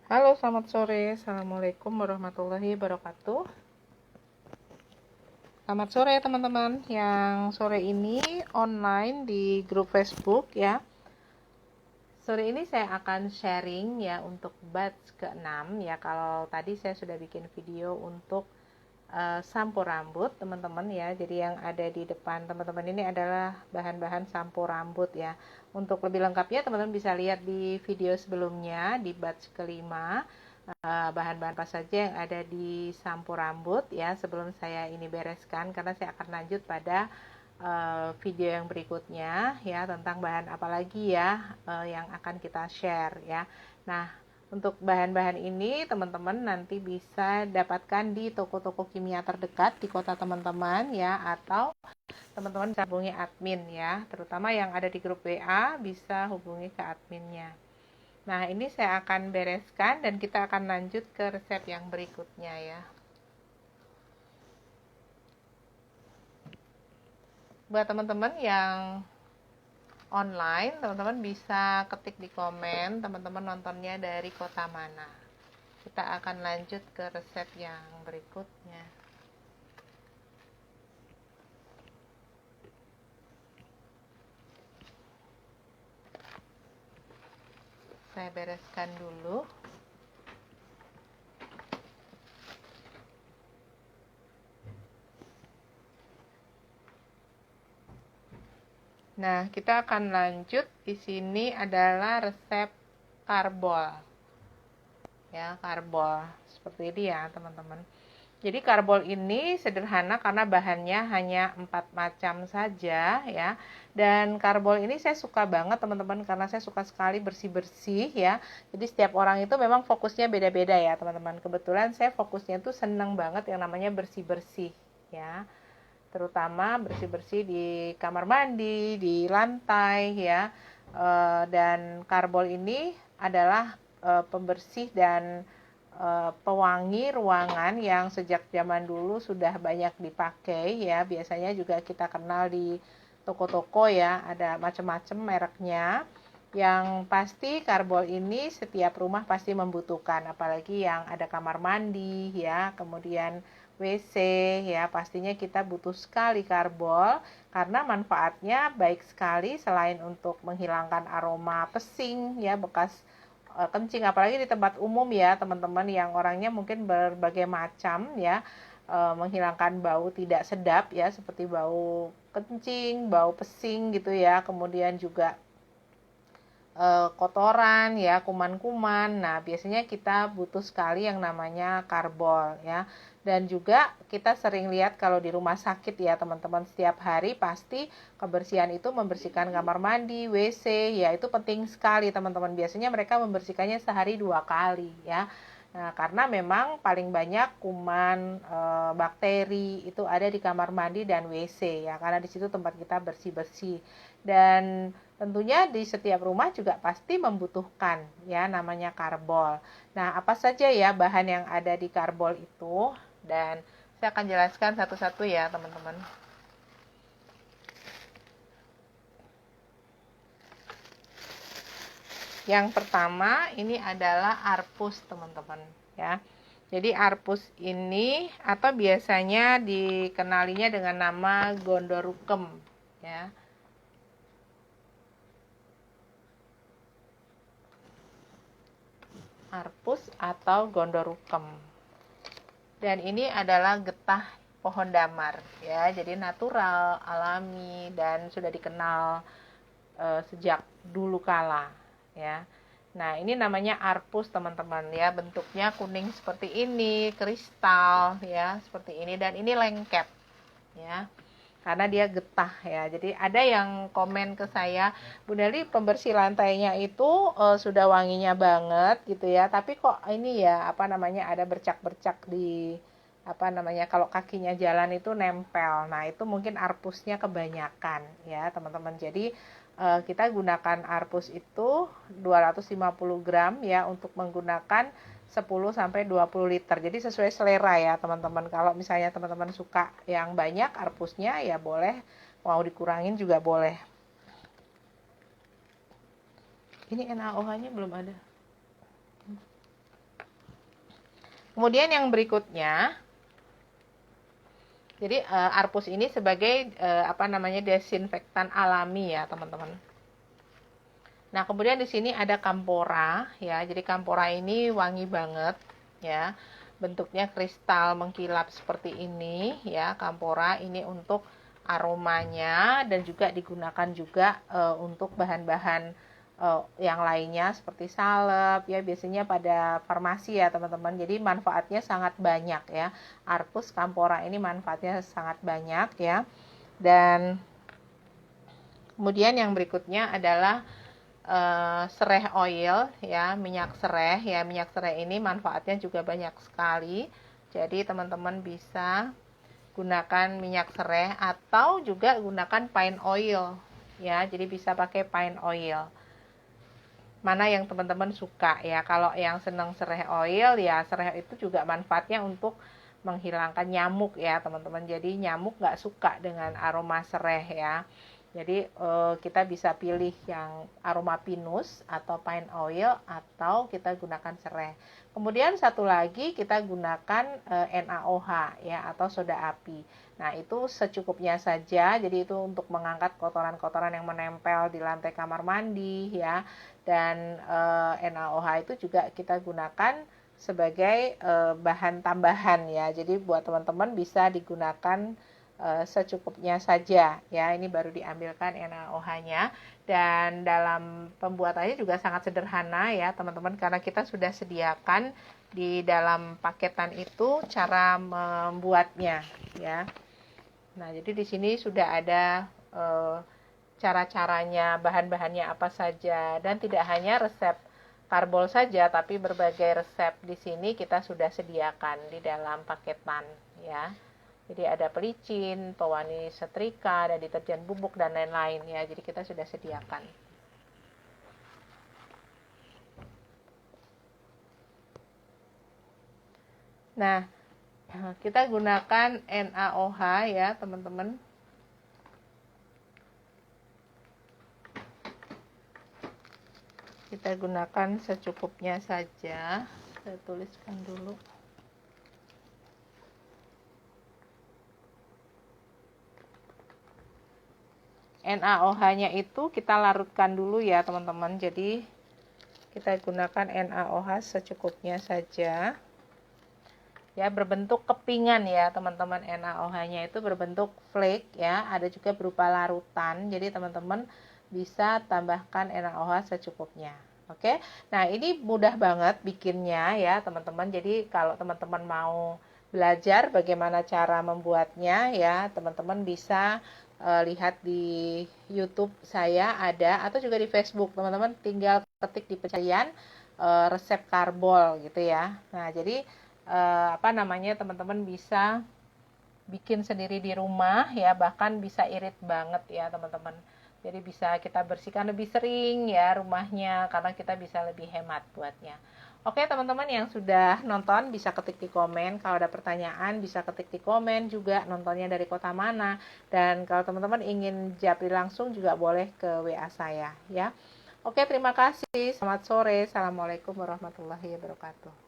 Halo, selamat sore. Assalamualaikum warahmatullahi wabarakatuh. Selamat sore teman-teman yang sore ini online di grup Facebook ya. Sore ini saya akan sharing ya untuk batch ke-6 ya. Kalau tadi saya sudah bikin video untuk sampo rambut teman-teman ya. Jadi yang ada di depan teman-teman ini adalah bahan-bahan sampo rambut ya. Untuk lebih lengkapnya teman-teman bisa lihat di video sebelumnya di batch kelima, bahan-bahan apa saja yang ada di sampo rambut ya, sebelum saya ini bereskan, karena saya akan lanjut pada video yang berikutnya ya, tentang bahan apa lagi ya yang akan kita share ya. Nah, untuk bahan-bahan ini teman-teman nanti bisa dapatkan di toko-toko kimia terdekat di kota teman-teman ya, atau teman-teman bisa hubungi admin ya, terutama yang ada di grup WA bisa hubungi ke adminnya. Nah, ini saya akan bereskan dan kita akan lanjut ke resep yang berikutnya ya. Buat teman-teman yang online, teman-teman bisa ketik di komen teman-teman nontonnya dari kota mana. Kita akan lanjut ke resep yang berikutnya. Saya bereskan dulu. Nah, kita akan lanjut. Di sini adalah resep karbol. Ya, karbol. Seperti ini ya, teman-teman. Jadi karbol ini sederhana karena bahannya hanya 4 macam saja ya. Dan karbol ini saya suka banget teman-teman, karena saya suka sekali bersih-bersih ya. Jadi setiap orang itu memang fokusnya beda-beda ya teman-teman. Kebetulan saya fokusnya tuh seneng banget yang namanya bersih-bersih ya. Terutama bersih-bersih di kamar mandi, di lantai ya. Dan karbol ini adalah pembersih dan pewangi ruangan yang sejak zaman dulu sudah banyak dipakai ya. Biasanya juga kita kenal di toko-toko ya, ada macam-macam mereknya. Yang pasti karbol ini setiap rumah pasti membutuhkan, apalagi yang ada kamar mandi ya, kemudian WC ya, pastinya kita butuh sekali karbol karena manfaatnya baik sekali. Selain untuk menghilangkan aroma pesing ya, bekas kencing, apalagi di tempat umum ya teman-teman, yang orangnya mungkin berbagai macam ya, menghilangkan bau tidak sedap ya, seperti bau kencing, bau pesing gitu ya, kemudian juga kotoran ya, kuman-kuman. Nah, biasanya kita butuh sekali yang namanya karbol ya. Dan juga kita sering lihat kalau di rumah sakit ya teman-teman, setiap hari pasti kebersihan itu membersihkan kamar mandi, WC ya, itu penting sekali teman-teman. Biasanya mereka membersihkannya sehari 2 kali ya. Nah, karena memang paling banyak kuman, bakteri itu ada di kamar mandi dan WC ya, karena di situ tempat kita bersih-bersih. Dan tentunya di setiap rumah juga pasti membutuhkan ya namanya karbol. Nah, apa saja ya bahan yang ada di karbol itu? Dan saya akan jelaskan satu-satu ya, teman-teman. Yang pertama ini adalah arpus, teman-teman ya. Jadi arpus ini atau biasanya dikenalinya dengan nama gondorukem ya. Arpus atau gondorukem. Dan ini adalah getah pohon damar ya, jadi natural, alami, dan sudah dikenal sejak dulu kala ya. Nah, ini namanya arpus teman-teman ya, bentuknya kuning seperti ini, kristal ya, seperti ini, dan ini lengket ya, karena dia getah ya. Jadi ada yang komen ke saya, Bu Nelly, pembersih lantainya itu sudah wanginya banget gitu ya, tapi kok ini ya apa namanya, ada bercak-bercak di apa namanya, kalau kakinya jalan itu nempel. Nah, itu mungkin arpusnya kebanyakan ya teman-teman. Jadi kita gunakan arpus itu 250 gram ya, untuk menggunakan 10 sampai 20 liter. Jadi sesuai selera ya teman-teman. Kalau misalnya teman-teman suka yang banyak arpusnya ya boleh, mau dikurangin juga boleh. Ini NaOH-nya belum ada. Kemudian yang berikutnya, jadi arpus ini sebagai desinfektan alami ya teman-teman. Nah kemudian di sini ada kampora ya, jadi kampora ini wangi banget ya, bentuknya kristal mengkilap seperti ini ya. Kampora ini untuk aromanya dan juga digunakan juga untuk bahan-bahan yang lainnya seperti salep ya, biasanya pada farmasi ya teman-teman. Jadi manfaatnya sangat banyak ya, arpus kampora ini manfaatnya sangat banyak ya. Dan kemudian yang berikutnya adalah sereh oil ya, minyak sereh ya. Minyak sereh ini manfaatnya juga banyak sekali, jadi teman-teman bisa gunakan minyak sereh atau juga gunakan pine oil ya, jadi bisa pakai pine oil, mana yang teman-teman suka ya. Kalau yang senang sereh oil ya, sereh itu juga manfaatnya untuk menghilangkan nyamuk ya teman-teman. Jadi nyamuk nggak suka dengan aroma sereh ya. Jadi kita bisa pilih yang aroma pinus atau pine oil, atau kita gunakan sereh. Kemudian satu lagi kita gunakan NaOH ya, atau soda api. Nah itu secukupnya saja. Jadi itu untuk mengangkat kotoran-kotoran yang menempel di lantai kamar mandi ya. Dan NaOH itu juga kita gunakan sebagai bahan tambahan ya. Jadi buat teman-teman bisa digunakan secukupnya saja ya. Ini baru diambilkan NaOH-nya, dan dalam pembuatannya juga sangat sederhana ya teman-teman, karena kita sudah sediakan di dalam paketan itu cara membuatnya ya. Nah, jadi di sini sudah ada cara-caranya, bahan-bahannya apa saja, dan tidak hanya resep karbol saja, tapi berbagai resep di sini kita sudah sediakan di dalam paketan ya. Jadi ada pelicin, pewangi setrika, ada deterjen bubuk dan lain-lain ya. Jadi kita sudah sediakan. Nah, kita gunakan NaOH ya, teman-teman. Kita gunakan secukupnya saja. Saya tuliskan dulu. NaOH-nya itu kita larutkan dulu ya teman-teman. Jadi kita gunakan NaOH secukupnya saja ya, berbentuk kepingan ya teman-teman. NaOH-nya itu berbentuk flake ya, ada juga berupa larutan. Jadi teman-teman bisa tambahkan NaOH secukupnya. Oke, nah ini mudah banget bikinnya ya teman-teman. Jadi kalau teman-teman mau belajar bagaimana cara membuatnya ya, teman-teman bisa lihat di YouTube saya ada, atau juga di Facebook. Teman-teman tinggal ketik di pencarian resep karbol gitu ya. Nah, jadi teman-teman bisa bikin sendiri di rumah ya, bahkan bisa irit banget ya teman-teman. Jadi bisa kita bersihkan lebih sering ya rumahnya, karena kita bisa lebih hemat buatnya. Oke teman-teman yang sudah nonton bisa ketik di komen. Kalau ada pertanyaan bisa ketik di komen juga, nontonnya dari kota mana. Dan kalau teman-teman ingin japri langsung juga boleh ke WA saya ya. Oke, terima kasih. Selamat sore. Assalamualaikum warahmatullahi wabarakatuh.